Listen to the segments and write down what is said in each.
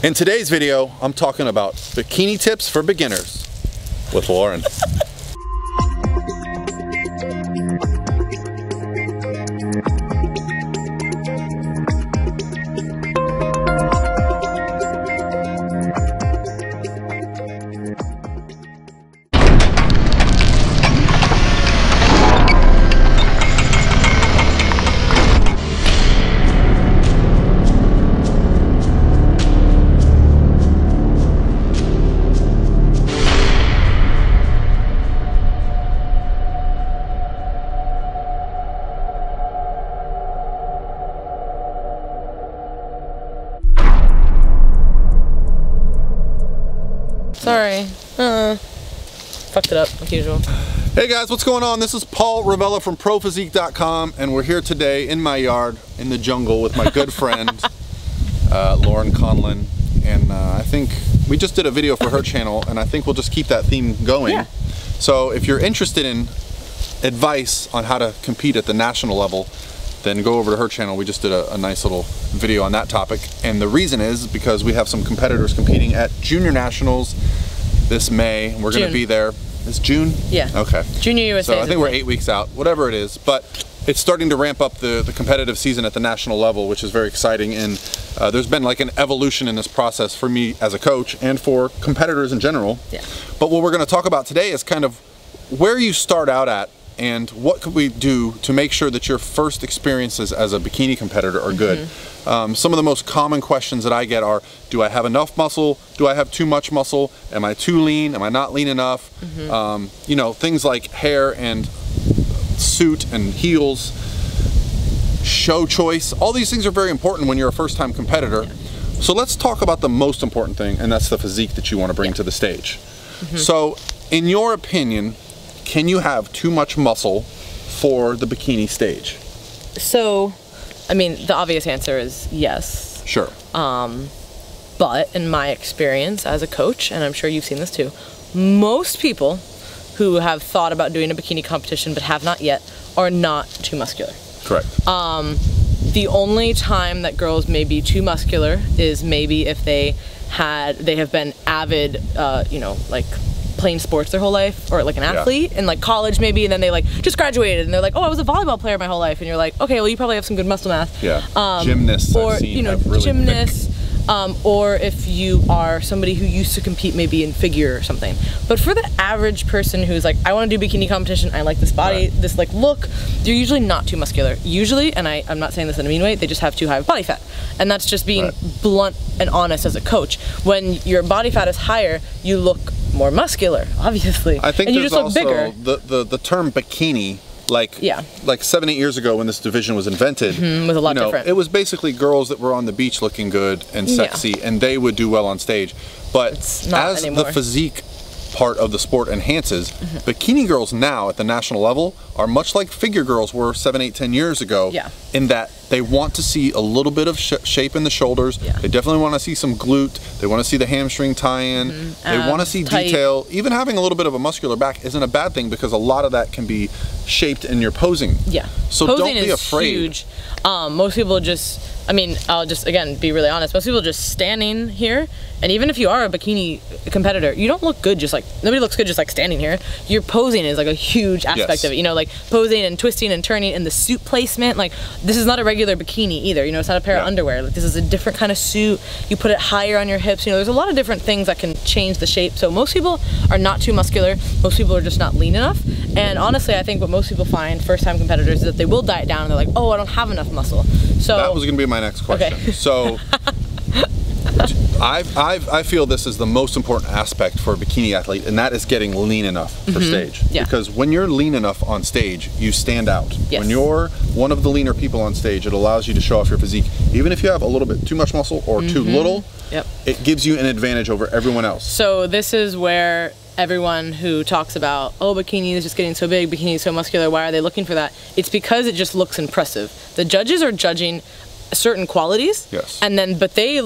In today's video, I'm talking about bikini tips for beginners with Laurin. Sorry. Fucked it up, like usual. Hey guys, what's going on? This is Paul Ravella from ProPhysique.com, and we're here today in my yard, in the jungle, with my good friend, Laurin Conlin. And I think we just did a video for her channel, and I think we'll just keep that theme going. Yeah. So if you're interested in advice on how to compete at the national level, then go over to her channel. We just did a nice little video on that topic. And the reason is because we have some competitors competing at Junior Nationals this May. We're going to be there. It's June? Yeah. Okay. Junior USA. So I think we're 8 weeks out, whatever it is. But it's starting to ramp up the competitive season at the national level, which is very exciting. And there's been like an evolution in this process for me as a coach and for competitors in general. Yeah. But what we're going to talk about today is kind of where you start out at and what could we do to make sure that your first experiences as a bikini competitor are good. Some of the most common questions that I get are, do I have enough muscle? Do I have too much muscle? Am I too lean? Am I not lean enough? You know, things like hair and suit and heels, show choice, all these things are very important when you're a first-time competitor. So let's talk about the most important thing, and that's the physique that you want to bring to the stage. So in your opinion, can you have too much muscle for the bikini stage? So, I mean, the obvious answer is yes. Sure. But in my experience as a coach, and I'm sure you've seen this too, most people who have thought about doing a bikini competition but have not yet are not too muscular. Correct. The only time that girls may be too muscular is maybe if they have been avid, you know, like playing sports their whole life, or like an athlete in like college maybe, and then they like just graduated and they're like, oh, I was a volleyball player my whole life, and you're like, okay, well you probably have some good muscle mass. Gymnasts, or I've seen, you know, really gymnasts, or if you are somebody who used to compete maybe in figure or something. But for the average person who's like, I want to do bikini competition, I like this body, this like look, they're usually not too muscular. Usually, and I'm not saying this in a mean way, they just have too high of body fat. And that's just being blunt and honest as a coach. When your body fat is higher, you look more muscular, obviously. I think and you there's just look also bigger. the term bikini, like 7-8 years ago when this division was invented, was a lot different. It was basically girls that were on the beach looking good and sexy, and they would do well on stage. But as the physique part of the sport enhances, bikini girls now at the national level are much like figure girls were 7, 8, 10 years ago, in that they want to see a little bit of shape in the shoulders. They definitely want to see some glute. They want to see the hamstring tie-in. They want to see detail. Even having a little bit of a muscular back isn't a bad thing, because a lot of that can be shaped in your posing. So posing don't be afraid. Huge. Most people just, I mean, I'll just, again, be really honest. Most people just standing here, and even if you are a bikini competitor, you don't look good just like, nobody looks good just like standing here. Your posing is like a huge aspect of it, you know, like posing and twisting and turning, and the suit placement. Like, this is not a regular bikini either, you know, it's not a pair of underwear. Like, this is a different kind of suit. You put it higher on your hips, you know, there's a lot of different things that can change the shape. So most people are not too muscular. Most people are just not lean enough. And honestly, I think what most people find, first-time competitors, is that they will diet down and they're like, oh, I don't have enough muscle. So that was going to be my next question. So I feel this is the most important aspect for a bikini athlete, and that is getting lean enough for stage. Because when you're lean enough on stage, you stand out. When you're one of the leaner people on stage, it allows you to show off your physique. Even if you have a little bit too much muscle or too little, it gives you an advantage over everyone else. So this is where everyone who talks about, oh, bikini is just getting so big, bikini is so muscular, why are they looking for that? It's because it just looks impressive. The judges are judging certain qualities, and then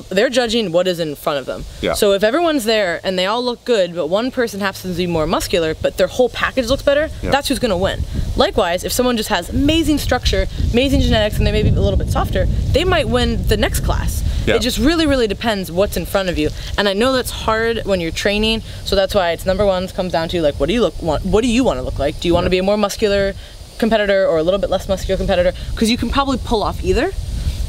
they're judging what is in front of them. So if everyone's there and they all look good, but one person happens to be more muscular, but their whole package looks better, that's who's gonna win. Likewise, if someone just has amazing structure, amazing genetics, and they may be a little bit softer, they might win the next class. Yeah. It just really, really depends what's in front of you. And I know that's hard when you're training, so that's why it's number one comes down to like, what do you want to look like? Do you want to be a more muscular competitor or a little bit less muscular competitor? Because you can probably pull off either.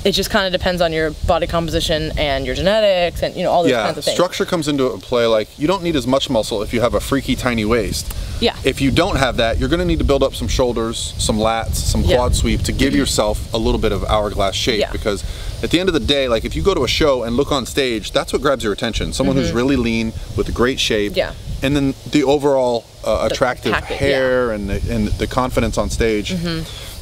It just kind of depends on your body composition and your genetics and, you know, all those kinds of things. Structure comes into play. Like, you don't need as much muscle if you have a freaky tiny waist. Yeah. If you don't have that, you're going to need to build up some shoulders, some lats, some quad sweep to give yourself a little bit of hourglass shape. Yeah. Because at the end of the day, like, if you go to a show and look on stage, that's what grabs your attention. Someone who's really lean with a great shape. Yeah. And then the overall attractive hair and the confidence on stage.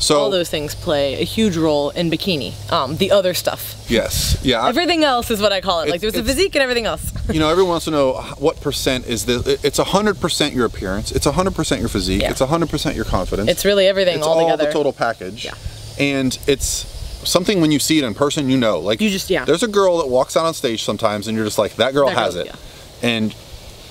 So all those things play a huge role in bikini. The other stuff. Yes. Yeah. Everything else is what I call it. Like, there's the physique and everything else. You know, everyone wants to know what percent is this. It's 100% your appearance. It's 100% your physique. Yeah. It's 100% your confidence. It's really everything all together. It's all the total package. Yeah. And it's something when you see it in person, you know. Like, you just, there's a girl that walks out on stage sometimes and you're just like, that girl has it. Yeah.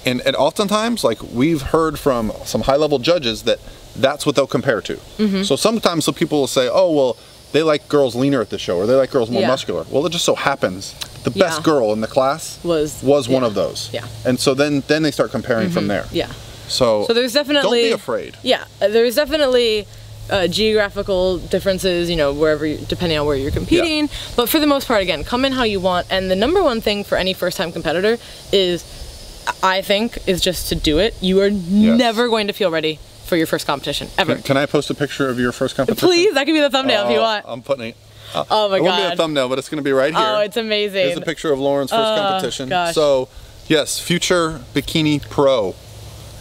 And oftentimes, like, we've heard from some high-level judges that that's what they'll compare to. So sometimes some people will say, oh, well, they like girls leaner at the show, or they like girls more muscular. Well, it just so happens the best girl in the class was one of those. Yeah. And so then they start comparing from there. Yeah. So there's definitely, don't be afraid. Yeah, there's definitely geographical differences, you know, depending on where you're competing. Yeah. But for the most part, again, come in how you want. And the number one thing for any first-time competitor I think, is just to do it. You are never going to feel ready for your first competition, ever. Can I post a picture of your first competition? Please, that can be the thumbnail if you want. I'm putting it. Oh my God. It won't be a thumbnail, but it's going to be right here. Oh, it's amazing. Here's a picture of Laurin's first competition. Gosh. So, yes, future bikini pro.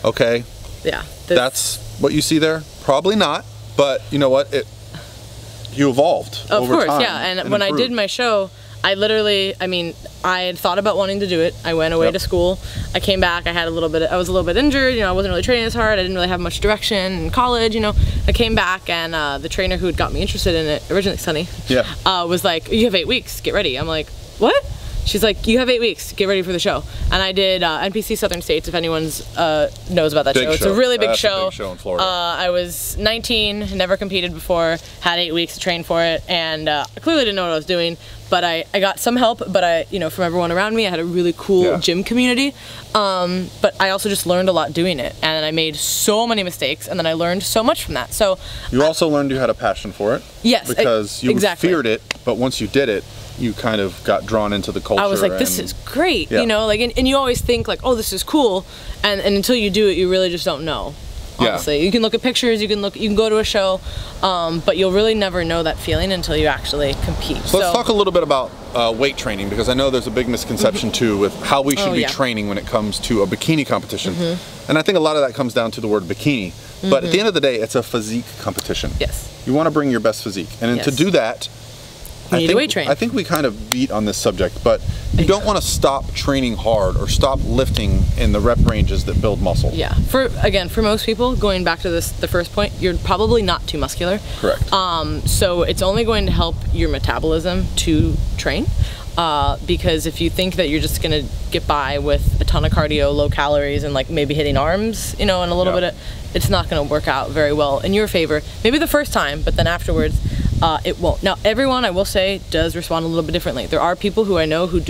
Okay? Yeah. That's what you see there? Probably not, but you know what? You evolved over time. Of course, yeah. And when I did my show, I literally, I had thought about wanting to do it. I went away to school. I came back. I was a little bit injured. You know, I wasn't really training as hard. I didn't really have much direction in college. You know, I came back and the trainer who had got me interested in it originally, Sunny, was like, "You have 8 weeks. Get ready." I'm like, "What?" She's like, "You have 8 weeks. Get ready for the show." And I did NPC Southern States, if anyone's knows about that show. It's a really big show. A big show in Florida. I was 19, never competed before, had 8 weeks to train for it, and I clearly didn't know what I was doing. But I got some help, but from everyone around me, I had a really cool gym community. But I also just learned a lot doing it, and I made so many mistakes, and then I learned so much from that. So you also learned you had a passion for it. Yes, because you feared it, but once you did it, you kind of got drawn into the culture. I was like, this is great, you know, like, and you always think like, oh, this is cool, and until you do it, you really just don't know. Honestly, you can look at pictures, you can go to a show, but you'll really never know that feeling until you actually compete. So let's talk a little bit about weight training, because I know there's a big misconception too with how we should be training when it comes to a bikini competition. And I think a lot of that comes down to the word bikini. But at the end of the day, it's a physique competition. Yes. You want to bring your best physique. And to do that, you need to weight train. I think we kind of beat on this subject, but you don't want to stop training hard or stop lifting in the rep ranges that build muscle. Yeah. For most people, going back to the first point, you're probably not too muscular. Correct. So it's only going to help your metabolism to train. Because if you think that you're just gonna get by with a ton of cardio, low calories, and like maybe hitting arms, you know, and a little bit of, it's not gonna work out very well in your favor. Maybe the first time, but then afterwards, it won't. Now, everyone, I will say, does respond a little bit differently. There are people who I know who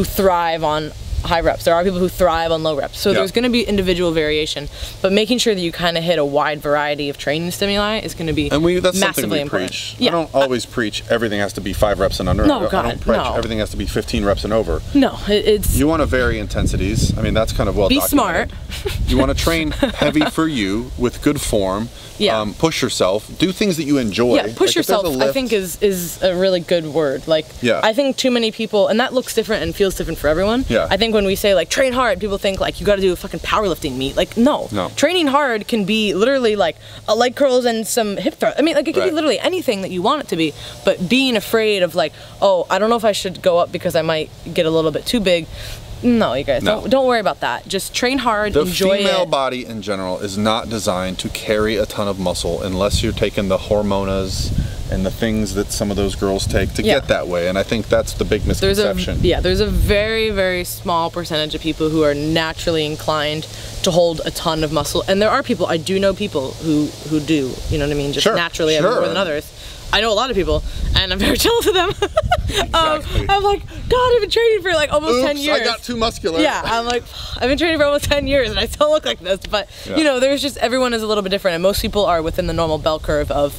thrive on high reps. There are people who thrive on low reps. So there's going to be individual variation, but making sure that you kind of hit a wide variety of training stimuli is going to be that's massively important. Preach. Yeah. I don't always preach everything has to be 5 reps and under. No, God, I don't preach everything has to be 15 reps and over. No, it's... You want to vary intensities. That's kind of well documented. Be smart. You want to train heavy for you with good form. Yeah. Push yourself. Do things that you enjoy. Yeah, push yourself, I think, is a really good word. Like, I think too many people, and that looks different and feels different for everyone. Yeah. I think when we say, like, train hard, people think, like, you got to do a fucking powerlifting meet. Like, no. Training hard can be literally, like, leg curls and some hip thrusts. Like, it can be literally anything that you want it to be. But being afraid of, like, oh, I don't know if I should go up because I might get a little bit too big. No, you guys, don't worry about that. Just train hard, enjoy it. The female body in general is not designed to carry a ton of muscle unless you're taking the hormonas and the things that some of those girls take to get that way. And I think that's the big misconception. There's a very, very small percentage of people who are naturally inclined to hold a ton of muscle. And there are people, I do know people who do, you know what I mean, just naturally have more than others. I know a lot of people, and I'm very jealous of them. Exactly. I'm like, God, I've been training for like almost 10 years. I got too muscular. Yeah, I'm like, I've been training for almost 10 years, and I still look like this. But, you know, there's just, everyone is a little bit different, and most people are within the normal bell curve of,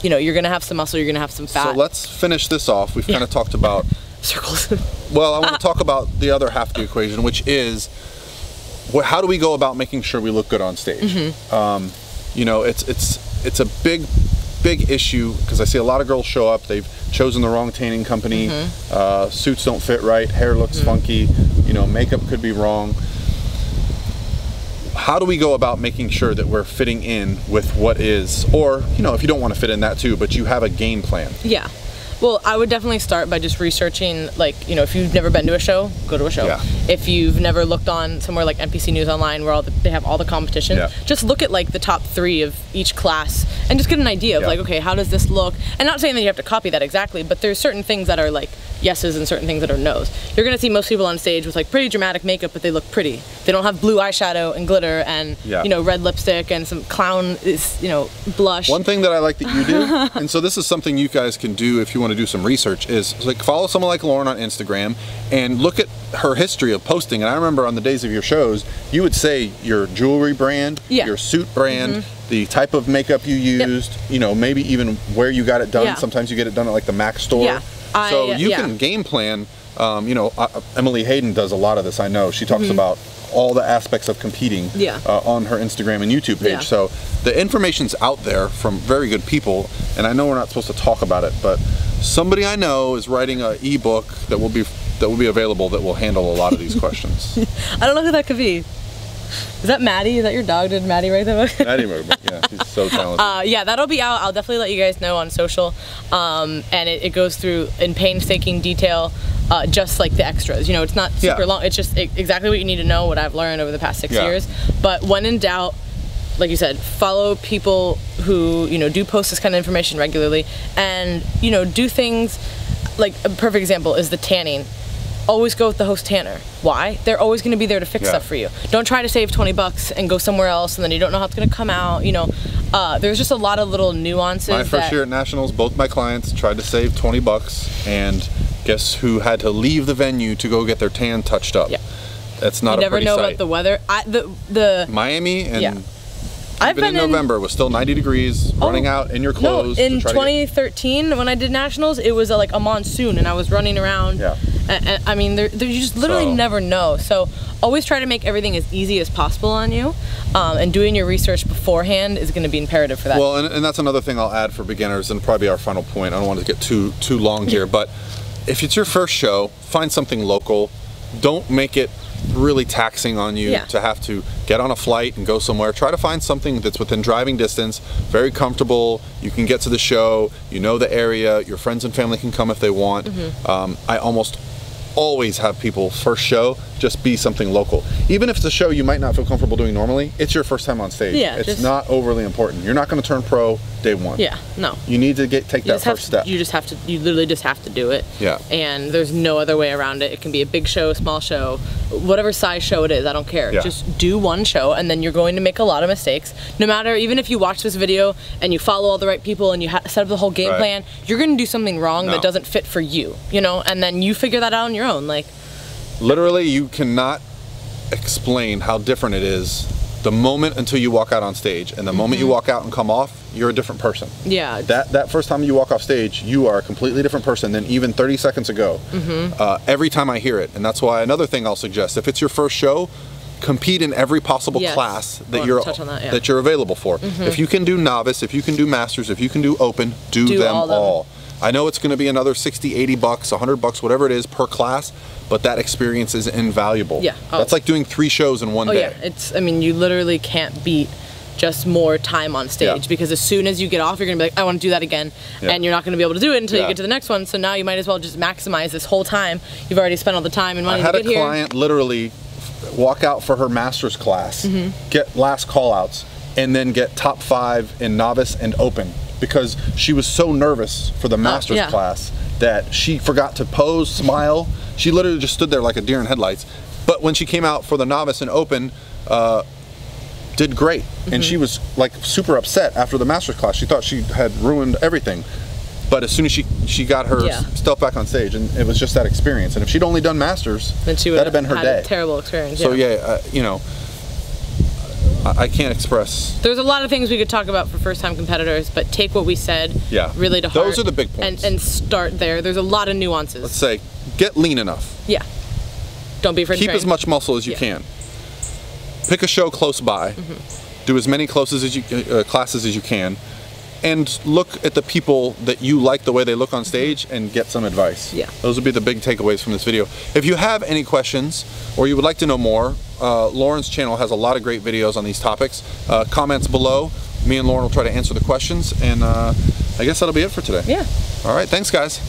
you know, you're going to have some muscle, you're going to have some fat. So let's finish this off. We've kind of talked about... circles. Well, I want to talk about the other half of the equation, which is, how do we go about making sure we look good on stage? You know, it's a big issue, because I see a lot of girls show up, they've chosen the wrong tanning company, suits don't fit right, hair looks funky, you know, makeup could be wrong. How do we go about making sure that we're fitting in with what is, or, you know, if you don't want to fit in that too, but you have a game plan? Yeah. Well, I would definitely start by just researching, like, you know, if you've never been to a show, go to a show. Yeah. If you've never looked on somewhere like NPC News Online where they have all the competition, just look at like the top 3 of each class and just get an idea of like, okay, how does this look? And not saying that you have to copy that exactly, but there's certain things that are like yeses and certain things that are nos. You're gonna see most people on stage with like pretty dramatic makeup, but they look pretty. They don't have blue eyeshadow and glitter and you know, red lipstick and some clown you know, blush. One thing that I like that you do, and so this is something you guys can do if you want to do some research, is like follow someone like Laurin on Instagram and look at her history of posting. And I remember on the days of your shows, you would say your jewelry brand, your suit brand, the type of makeup you used, you know, maybe even where you got it done. Sometimes you get it done at like the Mac store. So you can game plan. You know, Emily Hayden does a lot of this, I know. She talks about all the aspects of competing on her Instagram and YouTube page. So the information's out there from very good people, and I know we're not supposed to talk about it, but somebody I know is writing an ebook that will be available that will handle a lot of these questions. I don't know who that could be. Is that Maddie? Is that your dog? Did Maddie write that book? Maddie wrote it, yeah. She's so talented. Yeah, that'll be out. I'll definitely let you guys know on social. And it goes through in painstaking detail, just like the extras. You know, it's not super long. It's just exactly what you need to know, what I've learned over the past 6 years. But when in doubt, like you said, follow people who, you know, do post this kind of information regularly, and, you know, do things like, a perfect example is the tanning. Always go with the host tanner. Why? They're always going to be there to fix stuff for you. Don't try to save 20 bucks and go somewhere else and then you don't know how it's going to come out. You know, there's just a lot of little nuances. My first year at Nationals, both my clients tried to save 20 bucks, and guess who had to leave the venue to go get their tan touched up? That's not a pretty sight. You never know about the weather. The Miami and even in November, it was still 90 degrees, running out in your clothes. No, in 2013, when I did Nationals, it was like a monsoon, and I was running around. And I mean, you just literally never know. So always try to make everything as easy as possible on you, and doing your research beforehand is going to be imperative for that. Well, and that's another thing I'll add for beginners, and probably our final point. I don't want to get too long here, but if it's your first show, find something local. Don't make it really taxing on you to have to get on a flight and go somewhere. Try to find something that's within driving distance, very comfortable, you can get to the show, you know the area, your friends and family can come if they want. I almost always have people first show just be something local. Even if it's a show you might not feel comfortable doing normally, it's your first time on stage. It's not overly important. You're not going to turn pro day one. No. You need to take that first step. You literally just have to do it. And there's no other way around it. It can be a big show, small show, whatever size show it is, I don't care. Just do one show, and then you're going to make a lot of mistakes. No matter, even if you watch this video and you follow all the right people and you set up the whole game plan, you're going to do something wrong that doesn't fit for you, you know, and then you figure that out on your own. Like, literally, you cannot explain how different it is the moment until you walk out on stage, and the moment you walk out and come off, you're a different person. That first time you walk off stage, you are a completely different person than even 30 seconds ago. Every time I hear it, and that's why another thing I'll suggest, if it's your first show, compete in every possible class that you're available for. If you can do novice, if you can do masters, if you can do open, do them all. I know it's going to be another 60, 80 bucks, 100 bucks, whatever it is per class, but that experience is invaluable. That's like doing 3 shows in one day. I mean, you literally can't beat just more time on stage, because as soon as you get off, you're going to be like, I want to do that again, and you're not going to be able to do it until you get to the next one, so now you might as well just maximize this whole time. You've already spent all the time and money to get here. I had a client literally walk out for her master's class, get last call outs, and then get top 5 in novice and open because she was so nervous for the master's yeah. class that she forgot to pose, smile. She literally just stood there like a deer in headlights. But when she came out for the novice and open, did great. And she was like super upset after the master's class. She thought she had ruined everything. But as soon as she got her stuff back on stage, and it was just that experience. And if she'd only done masters, then she would that'd have been her day. A terrible experience. So you know, I can't express. There's a lot of things we could talk about for first-time competitors, but take what we said really to heart. Those are the big points. And start there. There's a lot of nuances. Let's say, get lean enough. Yeah. Don't be afraid to Keep train. as much muscle as you can. Pick a show close by. Do as many classes as you can. And look at the people that you like the way they look on stage and get some advice. Yeah. Those would be the big takeaways from this video. If you have any questions or you would like to know more, Laurin's channel has a lot of great videos on these topics. Comments below. Me and Laurin will try to answer the questions, and I guess that'll be it for today. Yeah. All right, thanks guys.